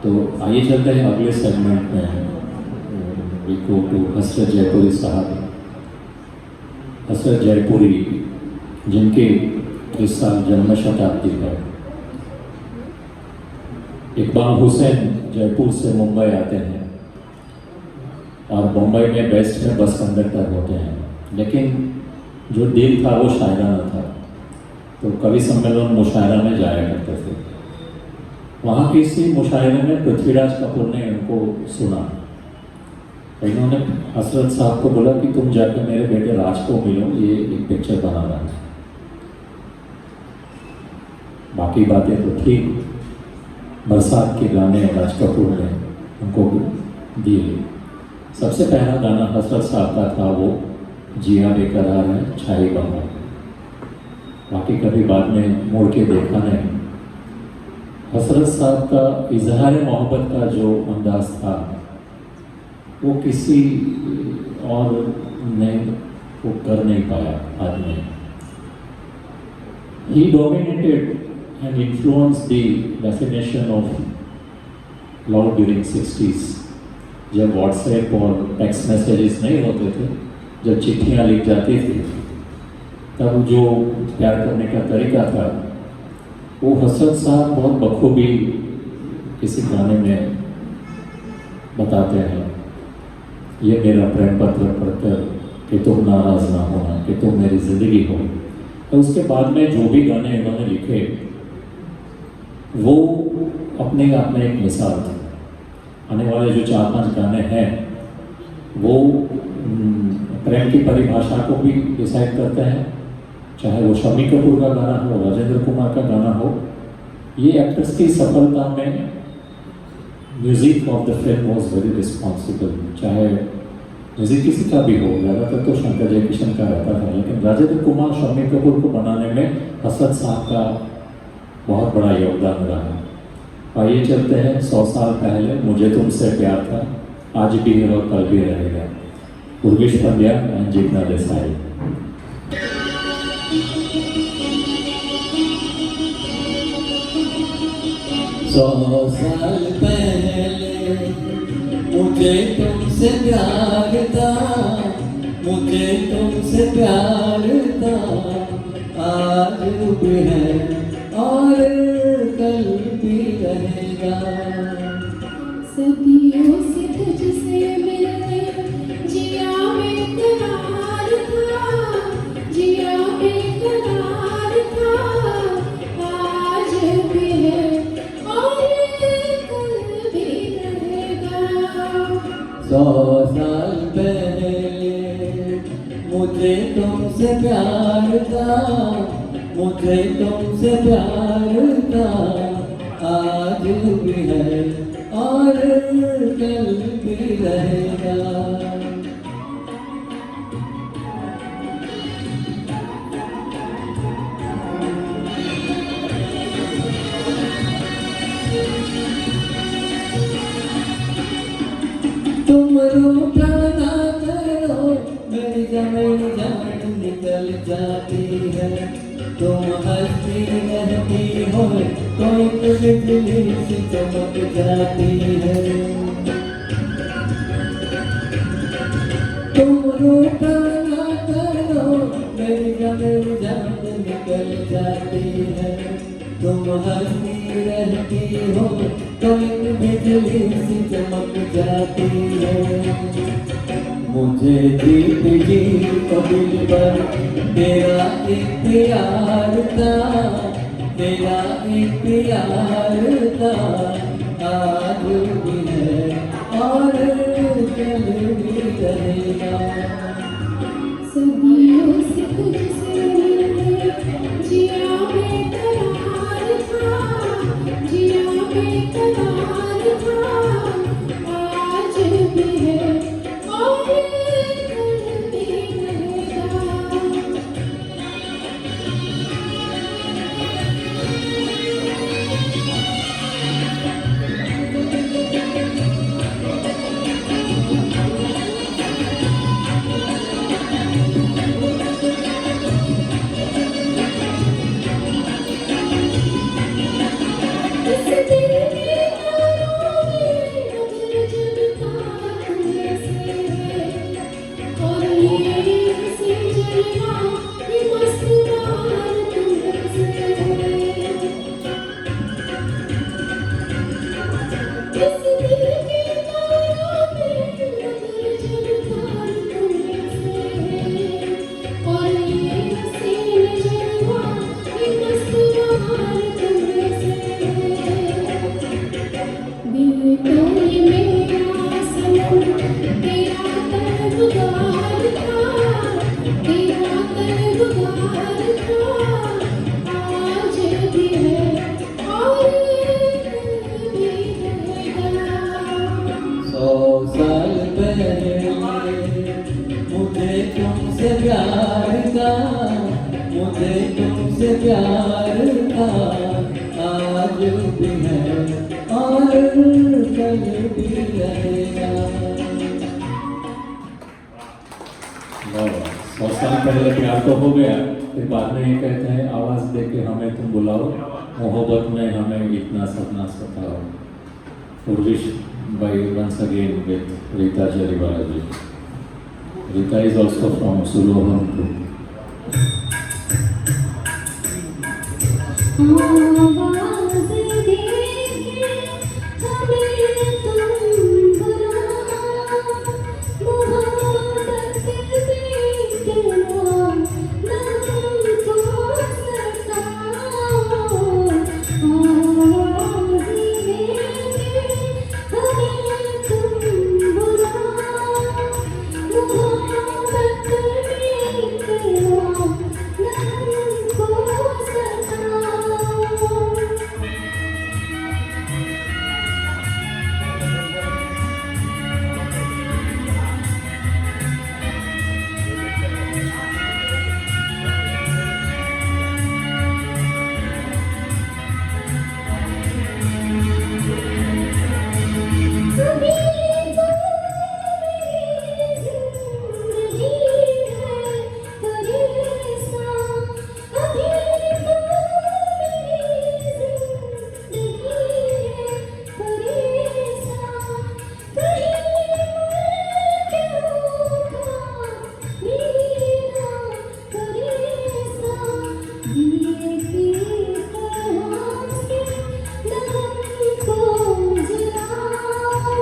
तो आइए चलते हैं अगले सेगमेंट में। वी गो टू हसरत जयपुरी साहब। हसरत जयपुरी जिनकी इस साल जन्म शताब्दी है। इकबाल हुसैन जयपुर से मुंबई आते हैं और मुंबई में बेस्ट में बस कंडक्टर होते हैं, लेकिन जो दिल था वो शायराना था। तो कवि सम्मेलन मुशायरा में जाया करते थे। वहाँ किसी मुशायरे में पृथ्वीराज कपूर ने उनको सुना। तो इन्होंने हसरत साहब को बोला कि तुम जाकर मेरे बेटे राज को मिलो, ये एक पिक्चर बना रहा है। बाकी बातें तो ठीक। बरसात के गाने राज कपूर ने उनको दिए। सबसे पहला गाना हसरत साहब का था वो जिया बेकरार है छाई बहार। बाकी कभी बाद में मुड़ के देखा नहीं। हसरत साहब का इजहार मोहब्बत का जो अंदाज था वो किसी और ने वो कर नहीं पाया आदमी। He dominated and influenced the definition of love during 60s। जब व्हाट्सएप और टेक्स्ट मैसेजेस नहीं होते थे, जब चिट्ठियाँ लिख जाती थी, तब जो प्यार करने का तरीका था वो हसरत साहब बहुत बखूबी किसी गाने में बताते हैं। ये मेरा प्रेम पत्र पढ़कर कि तुम नाराज़ ना होना, कि तुम मेरी ज़िंदगी हो। तो उसके बाद में जो भी गाने इन्होंने लिखे वो अपने आप में एक मिसाल थे। आने वाले जो 4-5 गाने हैं वो प्रेम की परिभाषा को भी डिसाइड करते हैं, चाहे वो शम्मी कपूर का गाना हो, राजेंद्र कुमार का गाना हो। ये एक्ट्रेस की सफलता में music of the film was very responsible. चाहे म्यूजिक किसी का भी हो, ज़्यादातर तो शंकर जयकिशन का रहता था, लेकिन राजेंद्र कुमार शम्मी कपूर को बनाने में हसरत साहब का बहुत बड़ा योगदान रहा। आइए चलते हैं 100 साल पहले मुझे तुमसे प्यार था, आज भी है और कल भी रहेगा। उर्विश पंड्या एंड जिग्ना देसाई। 100 साल पहले मुझे तुमसे प्यार था, मुझे तुमसे प्यार था, आज भी है और कल भी रहेगा। सदियों से तुझसे मिलने जिया बेकरार था, जिया बेकरार था, आज भी है और कल भी रहेगा। 100 साल पहले मुझे तुमसे प्यार था, मुझे तुमसे प्यार था, आज भी है और कल भी रहेगा। तुम रूठा ना करो, मेरी जान निकल जाती है। तुम हंसती रहती हो तो एक बिजली सी चमक जाती है। तुम रूठा ना करो, मेरी जान निकल जाती है। तुम हंसती रहती हो तो एक बिजली सी चमक जाती है। मुझे जीत जी तो दिल पर तेरा एक प्यार था, तेरा एक प्यार था, आज भी है और कल भी रहेगा। सदियों से तुझसे मिलने जिया बेकरार था, जिया बेकरार था, आज भी है और कल भी रहेगा। इस दिल की दिल तो ये मेरा सनम तेरा तलबगार था, तेरा तलबगार था, आज भी है और कल भी रहेगा। 100 साल पहले मुझे तुमसे प्यार था, मुझे तुमसे प्यार था, आज भी है और कल भी रहेगा। 100 साल पहले प्यार तो हो गया, फिर बाद में ये कहते हैं आवाज़ दे के हमें तुम बुलाओ, मोहब्बत में हमें इतना सपना सताओ। Wish by once again with Rita Jariwala ji. Rita is also from Suloham group. आवाज़ दे के हमें तुम बुलाओ, मोहब्बत में इतना न हमको सताओ। आवाज़ दे के हमें तुम बुलाओ, मोहब्बत में इतना न हमको सताओ। अभी तो मेरी जिंदगी है परेशान, अभी तो मेरी जिंदगी है परेशान, कहीं क्यों था मेरा परेशान, दिए की तरह से न हमको जलाओ,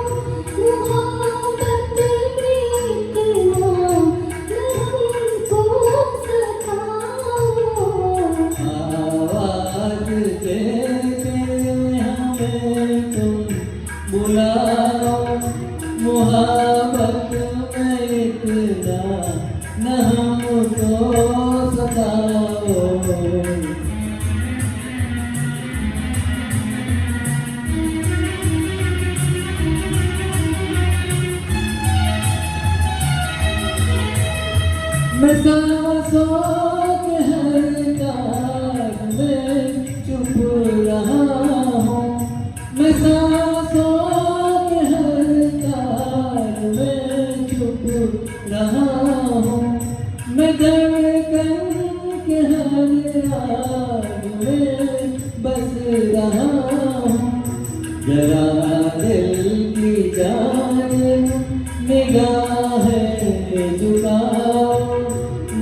मोहब्बत में इतना न हमको सताओ। आवाज दे के हमें तुम बुलाओ, मोहब्बत में इतना न हमको सताओ। मैं सांसों के हर तार में चुप रहा हूँ, मैं सांसों के हर तार में चुप रहा हूँ, मैं धड़कन के हर राग में बस रहा हूँ। जरा दिल की जानिब निगाहें झुकाओ,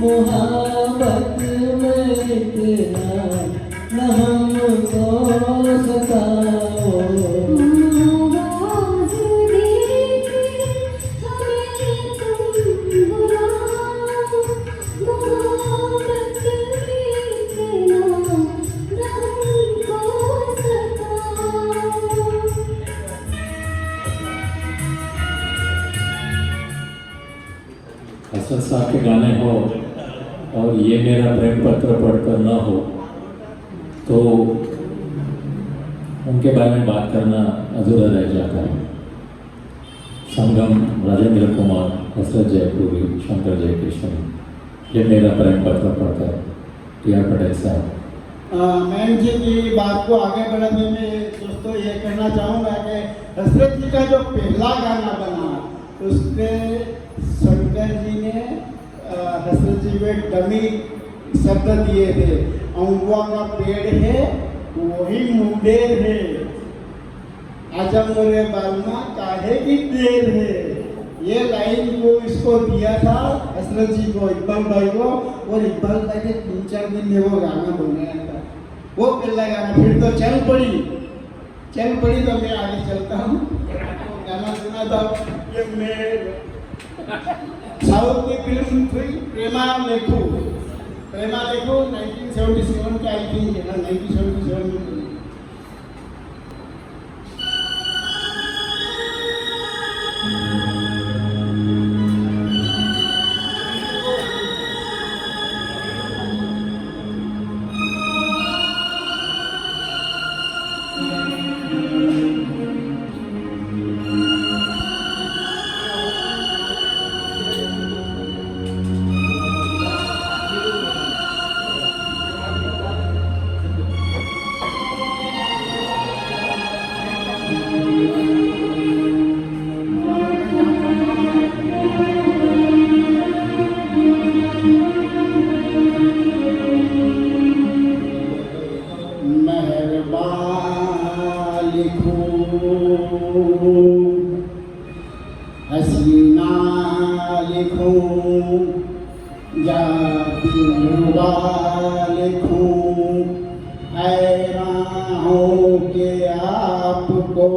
मोहब्बत में इतना न हमको सताओ। आवाज़ दे के हमें तुम बुलाओ, मोहब्बत में इतना न हमको सताओ। हसन साहब के गाने हो और ये मेरा प्रेम पत्र पढ़कर ना हो तो उनके बारे में बात करना अधूरा रह जाता है। संगम, राजेंद्र कुमार, हसरत जयपुरी, शंकर जयकिशन, ये मेरा प्रेम पत्र पढ़कर टी.आर. पटेल साहब। मैम जी की बात को आगे बढ़ाने में दोस्तों ये कहना चाहूँगा कि हसरत जी का जो पहला गाना बना उसपे शंकर जी ने हसरत जी में डमी शब्द दिए थे, अम्बुआ का पेड़ है वही मुंडेर है, आजा मोरे बालमा काहे की देर है। ये लाइन को इसको दिया था हसरत जी को, इकबाल भाई को, और इकबाल भाई के 3-4 दिन में वो गाना बनाया था। वो पहला गाना, फिर तो चल पड़ी तो मैं आगे चलता हूँ। गाना सुना था ये मैं साउथ की फिल्म थी प्रेमा लेखू 1977 की आई थी, 1977 में। हसीना लिखूं या दिलरुबा लिखूं, हैरान हो के आपको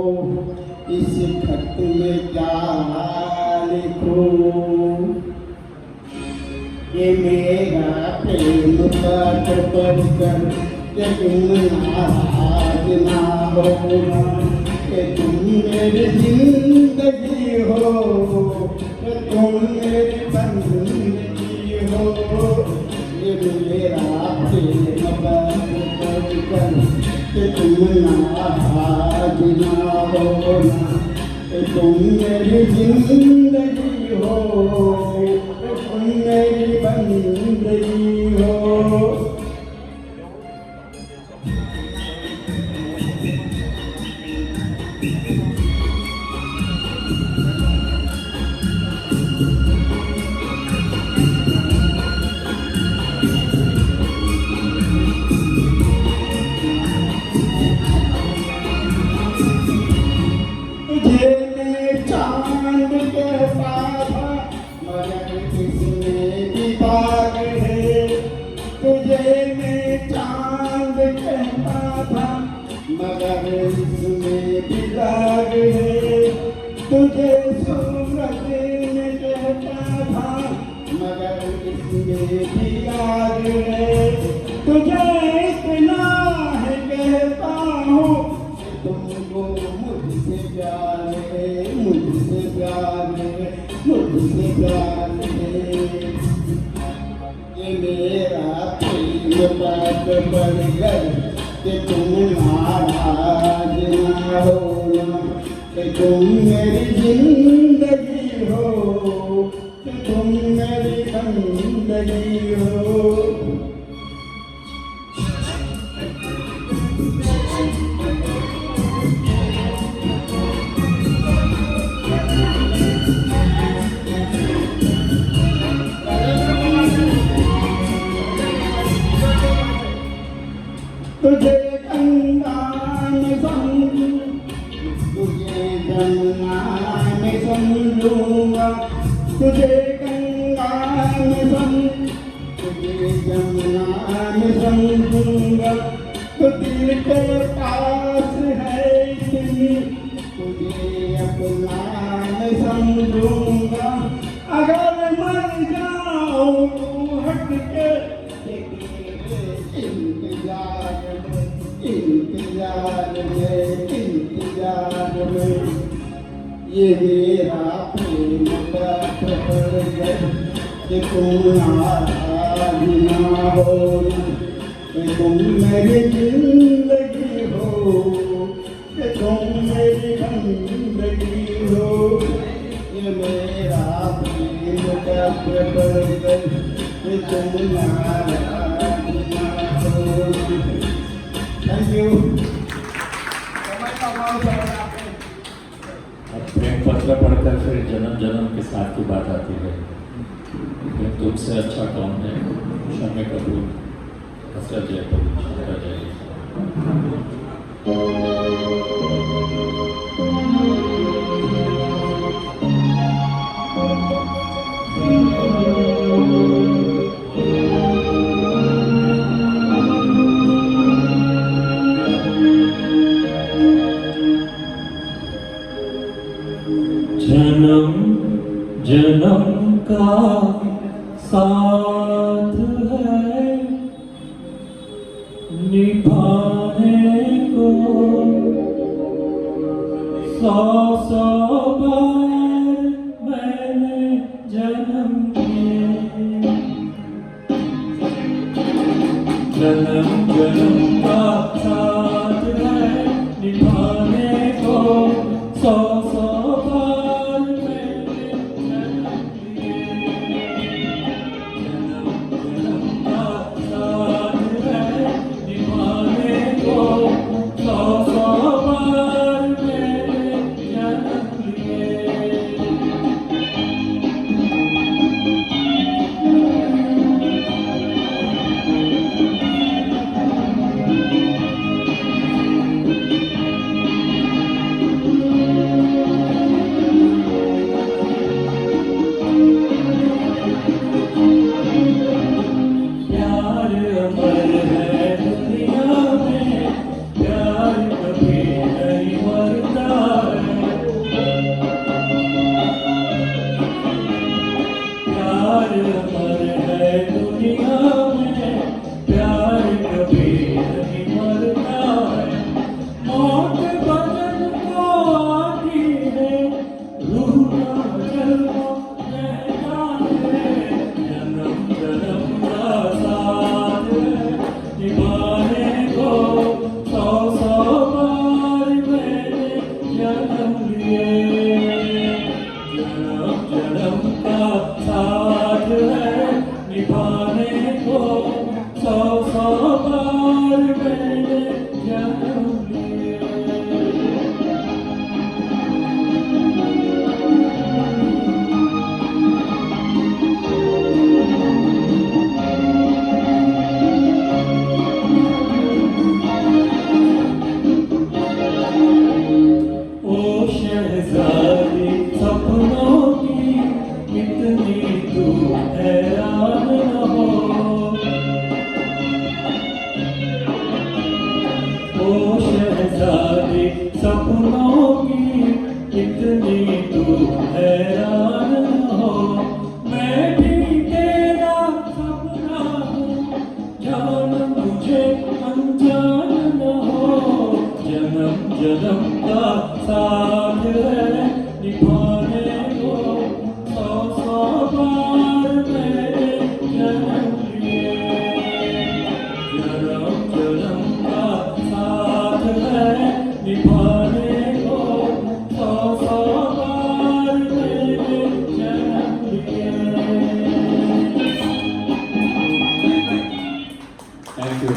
इस खत में क्या लिखूं। ये मेरा प्रेम पत्र पढ़कर कि तुम नाराज ना होना, कि तुम मेरी जिंदगी हो, कि तुम मेरी बंदगी हो। ये मेरा प्रेम पत्र पढ़कर कि तुम नाराज ना होना, कि तुम मेरी जिंदगी हो, कि तुम मेरी बंदगी हो। तुझे मैं चांद कहता था मगर किसने दीवार है। तुझे मैं चांद कहता था मगर इसमें दीदार है। तुझे सूरज में कहता था मगर इसमें दीदार है। तुझे इतना है कहता हूँ कि तुमको मुझसे प्यार है, मुझसे प्यार है, मुझसे प्यार है। ये मेरा प्रेम पत्र पढ़कर कि तुम नाराज ना होना, कि तुम मेरी जिंदगी हो, कि तुम मेरी बंदगी हो। तुझे गंगा में समझूं, तुझे गंगा में समझूंगा, तुझे गंगा में समझूं, तुझे गंगा में समझूंगा। तो दिल के पास है इतनी, तुझे अपना में समझूंगा। अगर मर जाऊं तू हट के, इंतजार में ये मेरा प्रेम पत्र पढ़कर कि तुम नाराज ना होना, कि तुम मेरी जिंदगी हो, कि तुम मेरी बंदगी हो। ये मेरा प्रेम पत्र पढ़कर कि तुम नाराज ना होना। Thank you. अब प्रेम पत्र पढ़कर फिर जन्म जन्म के साथ की बात आती है। फिर तुमसे अच्छा कौन है? शम्मी कपूर, हसरत जयपुर, शंकर जयपुर। जन्म जन्म का साथ है निभाने को, 100 बार मैंने जन्म लिए। जन्म जन्म का साथ है निभाने को, 100 बार मैंने जन्म लिए। जन्म जन्म का साथ है निभाने को, 100 बार मैंने जन्म लिए। है निभाने को, सौ सौ बार मैंने जन्म लिए। जन्म जन्म का साथ है निभाने को, सौ सौ बार मैंने जन्म लिए। Thank you.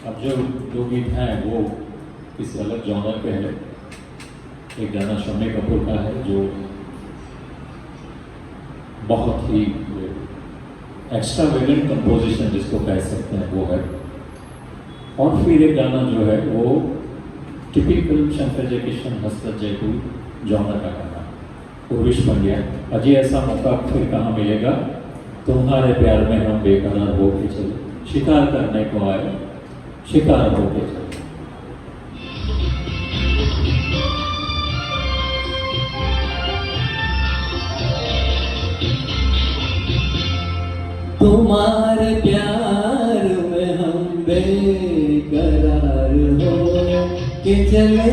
अब जो गीत हैं वो किसी अलग जॉनर पे है। एक गाना शम्मी कपूर का है जो बहुत ही एक्स्ट्रा वेगेंट कंपोजिशन जिसको कह सकते हैं वो है। और फिर एक गाना जो है वो टिपिकल शंकर जयकिशन हसरत जयपुर जॉनर का गाना, उर्विश पंड्या। अजी ऐसा मौका फिर कहाँ मिलेगा, तुम्हारे प्यार में हम बेकरार होके चले, शिकार करने को आए शिकार होके चले। तुम्हारे प्यार में हम बेकरार हो के चले,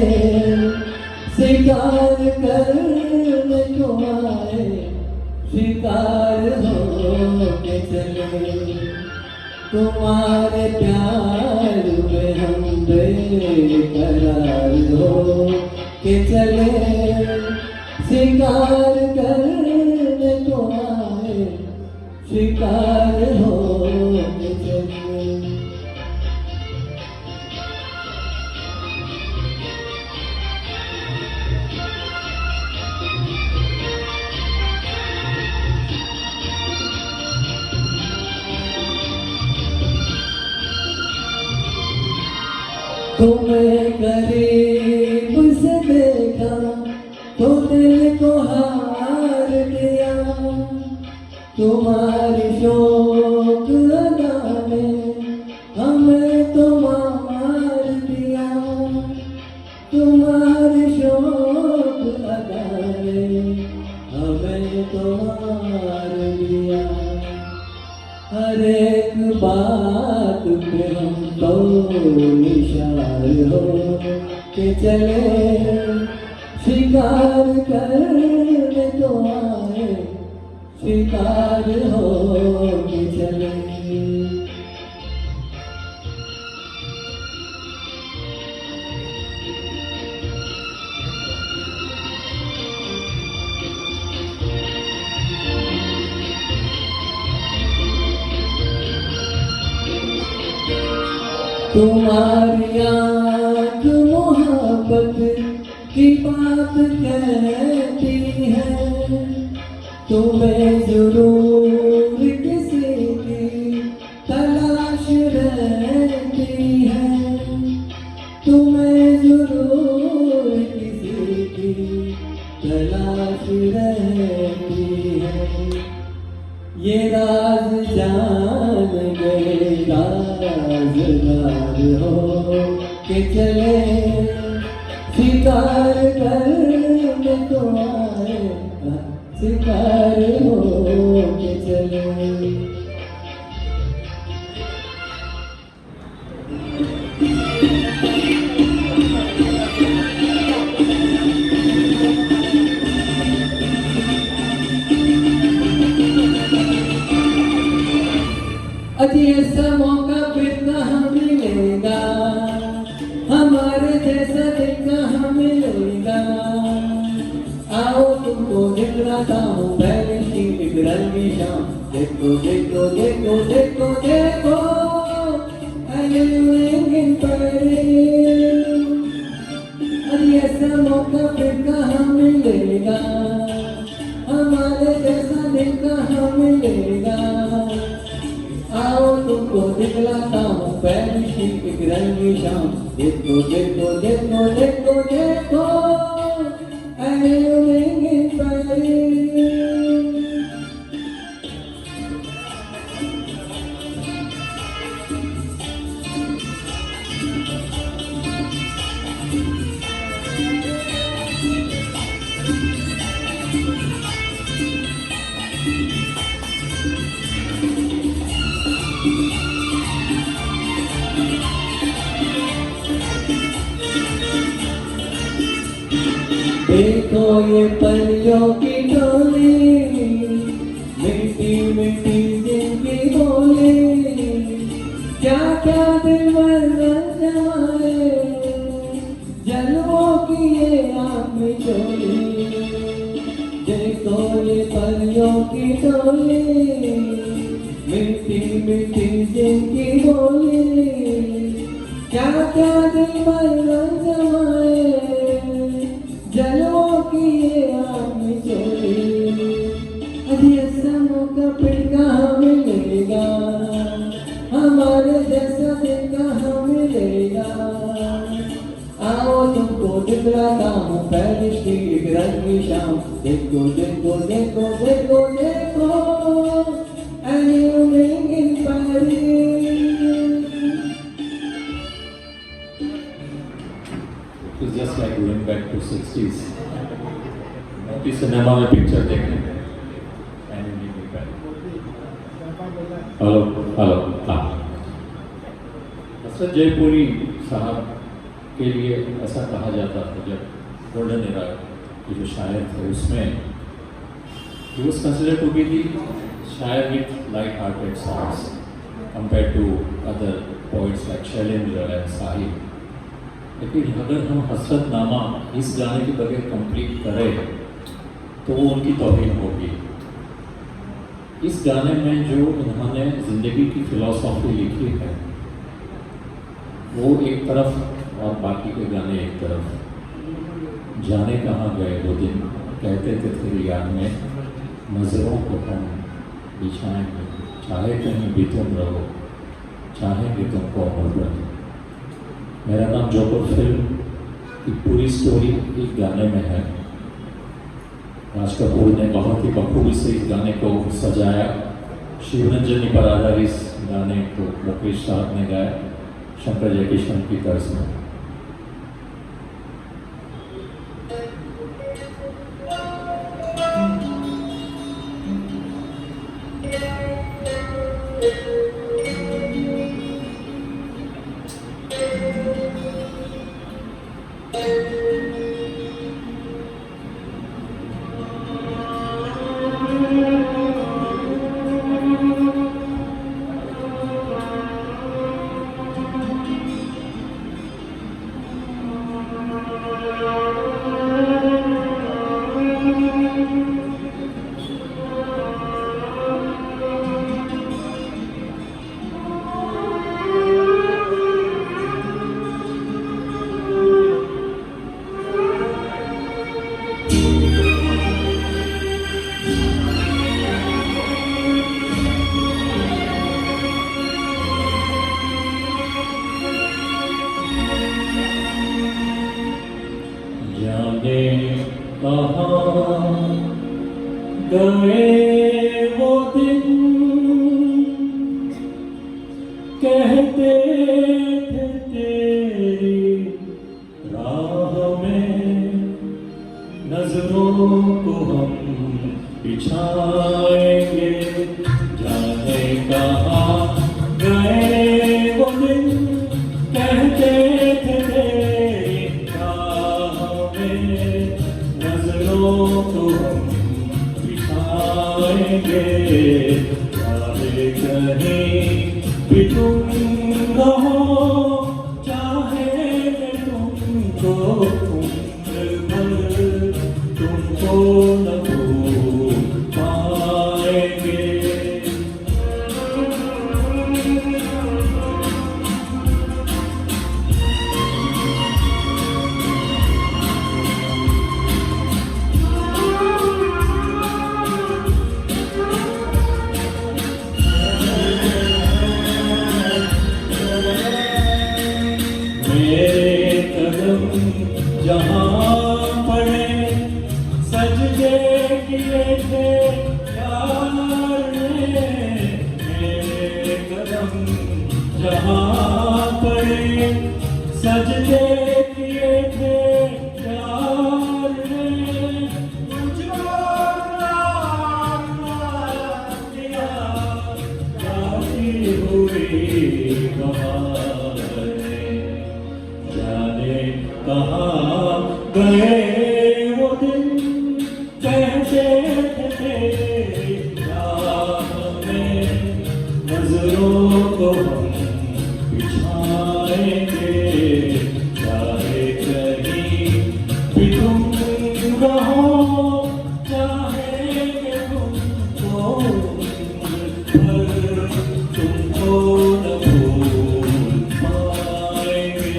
शिकार करने को आए शिकार हो के चले। तुम्हारे प्यार में हम बेकरार हो के चले, शिकार करने को आए शिकार हो के चले। तुम्हें करीब से देखा तो दिल को हार दिया, तुम्हारी शोक अदा ने हमें तो मार दिया, तुम्हारी शोक अदा ने हमें तो मार दिया। हर एक बात पे हम तो निशार हो के चले, शिकार करने को आए शिकार हो के चले। तुम्हारी आँख मोहब्बत की बात कहती है, तुम्हें जरूर किसी की तलाश रहती है, तुम्हें जरूर किसी की तलाश रहती है। ये राज जान गए राज़दार हो के चले, शिकार करने को आए शिकार हो के चले। अजी ऐसा मौका फिर कहाँ मिलेगा, हमारे जैसा दिल कहाँ मिलेगा। आओ तुमको दिखलाता हूँ पैरिस की बिगड़ती शाम, देखो देखो देखो देखो देखो अजी ऐसा मौका फिर कहाँ मिलेगा, हमारे जैसा दिल कहाँ मिलेगा। आओ तुमको दिखलाता हूँ पैरिस की एक रंगी शाम, देखो देखो देखो देखो देखो ये परियों की टोली, मीठी मीठी जिनकी बोली, क्या क्या दिल में जमाए, जन्मों की ये आँख में चोली। देखो ये परियों की टोली, मीठी मीठी जिनकी बोली, क्या क्या दिल में जमाए, जन्मों की ये आँख में चोली। अरे ऐसा मौका फिर कहाँ मिलेगा, हमारे जैसा दिन कहाँ मिलेगा। आओ तुमको दिखलाता हूँ पेरिस की एक रंगी शाम। देखो देखो देखो देखो देखो an evening in Paris. It was just like going back to 60s. मोती सिनेमा में पिक्चर देखने हेलो हेलो हाँ हसरत जयपुरी साहब के लिए ऐसा कहा जाता था जब गोल्डन एरा के जो शायर थे उसमें he was considered to be the शायर with light-hearted songs compared to other poets like Shailendra and Sahib. लेकिन अगर हम हसरत नामा इस गाने के बगैर कंप्लीट करें तो वो उनकी तौहीन होगी। इस गाने में जो उन्होंने ज़िंदगी की फिलॉसफी लिखी है वो एक तरफ और बाकी के गाने एक तरफ। जाने कहाँ गए वो दिन कहते थे तेरी याद में, नज़रों को हम बिछाएंगे, चाहे कहीं भी तुम रहो, चाहेंगे तुमको अमर रहो। मेरा नाम जोकर फिल्म की पूरी स्टोरी एक गाने में है। राज कपूर ने बहुत ही बखूबी से इस गाने को सजाया। शिवरंजनी पर आधारित इस गाने को मुकेश साहब ने गाया शंकर जयकिशन की तर्ज में। गए वो दिन कहते थे तेरी राह में नजरों को हम बिछाएंगे। जाने कहाँ गए वो दिन कहते थे तेरी राह में नजरों को हम चाहे कहीं भी तुम रहो, चाहे तुमको उम्र भर तुमको न भूल पाएंगे। जहाँ पड़े सजदे किए थे यार ने, मेरे कदम जहाँ पड़े सजदे किए थे यार ने, मुझको दिया गाती हुई बहारें। जाने कहाँ गए वो दिन भी तुम रहो चाहेंगे तुमको पर तुमको न भूल पाएंगे।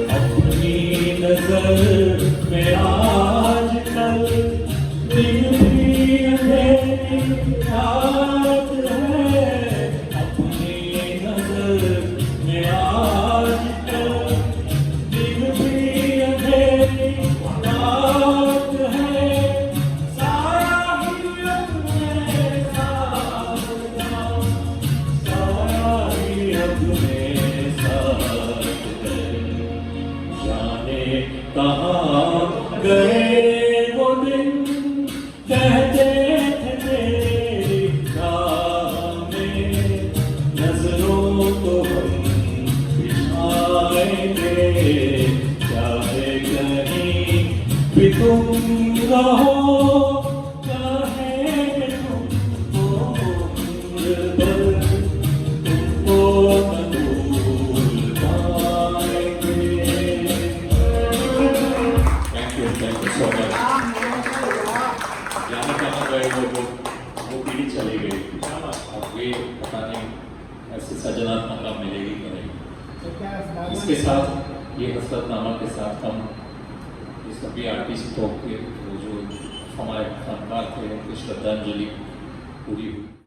अपनी नजर में आजकल दिन भी अंधेरी रात है। अपनी नजर में आजकल दिन भी अंधेरी रात है। साया ही अपने साथ जाओ, साया ही अपने साथ है। जाने कहाँ गए वो दिन कहते थे तेरी राह में नजरों को हम बिछाएंगे। चाहे कहीं भी तुम रहो चाहे तुमको पर तुमको न भूल पाएंगे। Thank you so much. जाने कहाँ गए वो पीढ़ी चली गई। अब ये पता नहीं ऐसे सृजनात्मकता मिलेगी कि नहीं। तो क्या इसके साथ ये हसरतनामा के साथ हम ये सभी आर्टिस्टों के वो जो हमारे फनकार थे उनकी श्रद्धांजलि पूरी हुई।